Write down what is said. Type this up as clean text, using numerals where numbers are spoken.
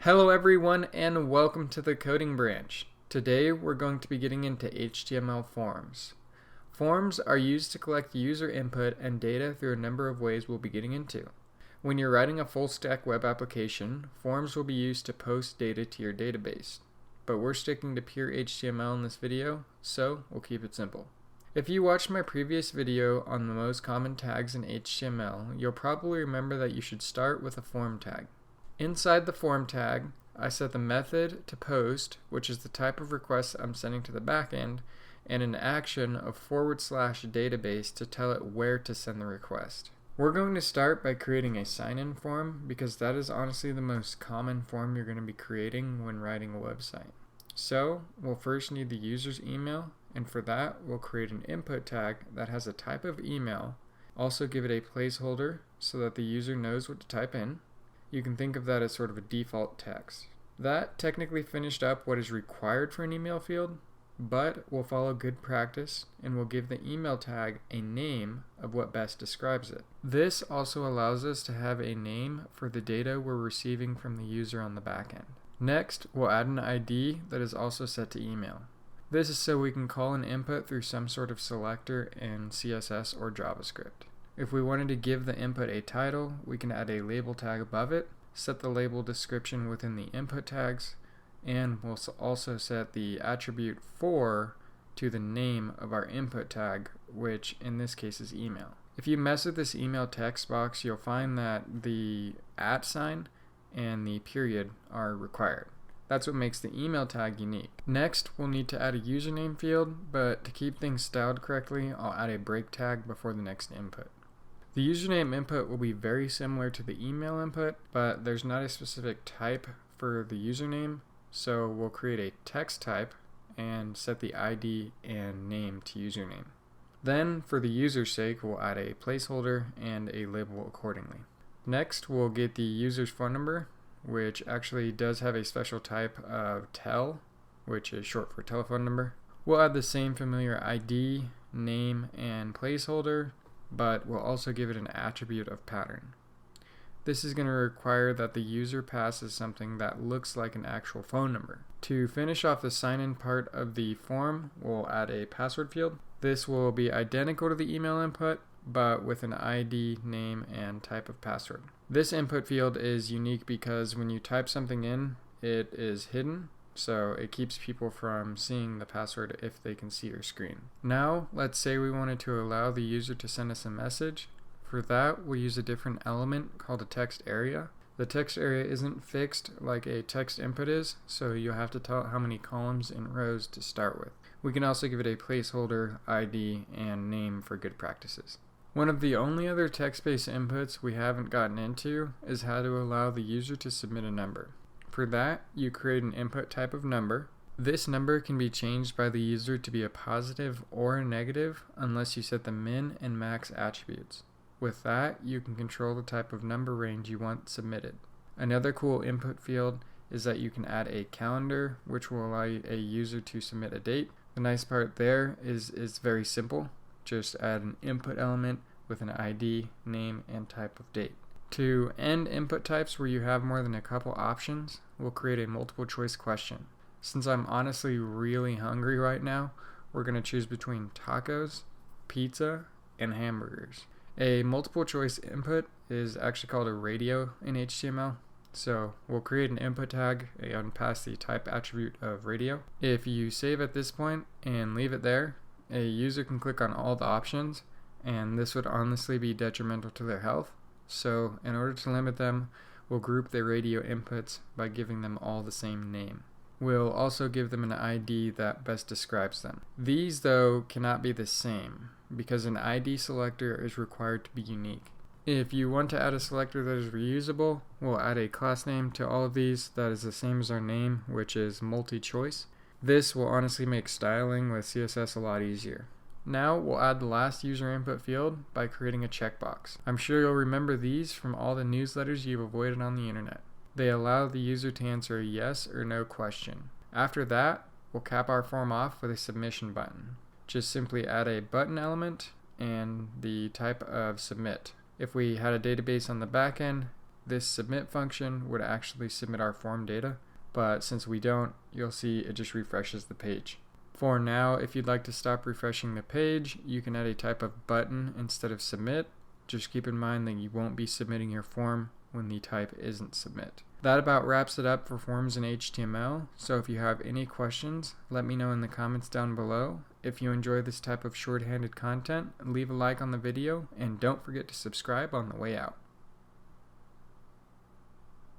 Hello everyone and welcome to the coding branch. Today we're going to be getting into HTML forms. Forms are used to collect user input and data through a number of ways we'll be getting into. When you're writing a full stack web application, forms will be used to post data to your database. But we're sticking to pure HTML in this video, so we'll keep it simple. If you watched my previous video on the most common tags in HTML, you'll probably remember that you should start with a form tag. Inside the form tag, I set the method to post, which is the type of request I'm sending to the backend, and an action of /database to tell it where to send the request. We're going to start by creating a sign-in form because that is honestly the most common form you're going to be creating when writing a website. So we'll first need the user's email, and for that we'll create an input tag that has a type of email. Also give it a placeholder so that the user knows what to type in. You can think of that as sort of a default text. That technically finished up what is required for an email field, but we'll follow good practice and we'll give the email tag a name of what best describes it. This also allows us to have a name for the data we're receiving from the user on the back end. Next, we'll add an ID that is also set to email. This is so we can call an input through some sort of selector in CSS or JavaScript. If we wanted to give the input a title, we can add a label tag above it, set the label description within the input tags, and we'll also set the attribute for to the name of our input tag, which in this case is email. If you mess with this email text box, you'll find that the @ and the period are required. That's what makes the email tag unique. Next, we'll need to add a username field, but to keep things styled correctly, I'll add a break tag before the next input. The username input will be very similar to the email input, but there's not a specific type for the username, so we'll create a text type and set the ID and name to username. Then, for the user's sake, we'll add a placeholder and a label accordingly. Next, we'll get the user's phone number, which actually does have a special type of tel, which is short for telephone number. We'll add the same familiar ID, name, and placeholder, but we'll also give it an attribute of pattern. This is going to require that the user passes something that looks like an actual phone number. To finish off the sign-in part of the form, we'll add a password field. This will be identical to the email input, but with an ID, name, and type of password. This input field is unique because when you type something in, it is hidden, so it keeps people from seeing the password if they can see your screen. Now, let's say we wanted to allow the user to send us a message. For that, we'll use a different element called a text area. The text area isn't fixed like a text input is, so you'll have to tell it how many columns and rows to start with. We can also give it a placeholder, ID, and name for good practices. One of the only other text-based inputs we haven't gotten into is how to allow the user to submit a number. For that, you create an input type of number. This number can be changed by the user to be a positive or a negative unless you set the min and max attributes. With that, you can control the type of number range you want submitted. Another cool input field is that you can add a calendar, which will allow a user to submit a date. The nice part there is it's very simple. Just add an input element with an ID, name, and type of date. To end input types where you have more than a couple options, we'll create a multiple choice question. Since I'm honestly really hungry right now, we're going to choose between tacos, pizza, and hamburgers. A multiple choice input is actually called a radio in HTML. So we'll create an input tag and pass the type attribute of radio. If you save at this point and leave it there, a user can click on all the options, and this would honestly be detrimental to their health. So in order to limit them, we'll group the radio inputs by giving them all the same name. We'll also give them an ID that best describes them. These, though, cannot be the same because an ID selector is required to be unique. If you want to add a selector that is reusable, we'll add a class name to all of these that is the same as our name, which is multi-choice. This will honestly make styling with CSS a lot easier. Now we'll add the last user input field by creating a checkbox. I'm sure you'll remember these from all the newsletters you've avoided on the internet. They allow the user to answer a yes or no question. After that, we'll cap our form off with a submission button. Just simply add a button element and the type of submit. If we had a database on the back end, this submit function would actually submit our form data, but since we don't, you'll see it just refreshes the page. For now, if you'd like to stop refreshing the page, you can add a type of button instead of submit. Just keep in mind that you won't be submitting your form when the type isn't submit. That about wraps it up for forms in HTML, so if you have any questions, let me know in the comments down below. If you enjoy this type of shorthanded content, leave a like on the video, and don't forget to subscribe on the way out.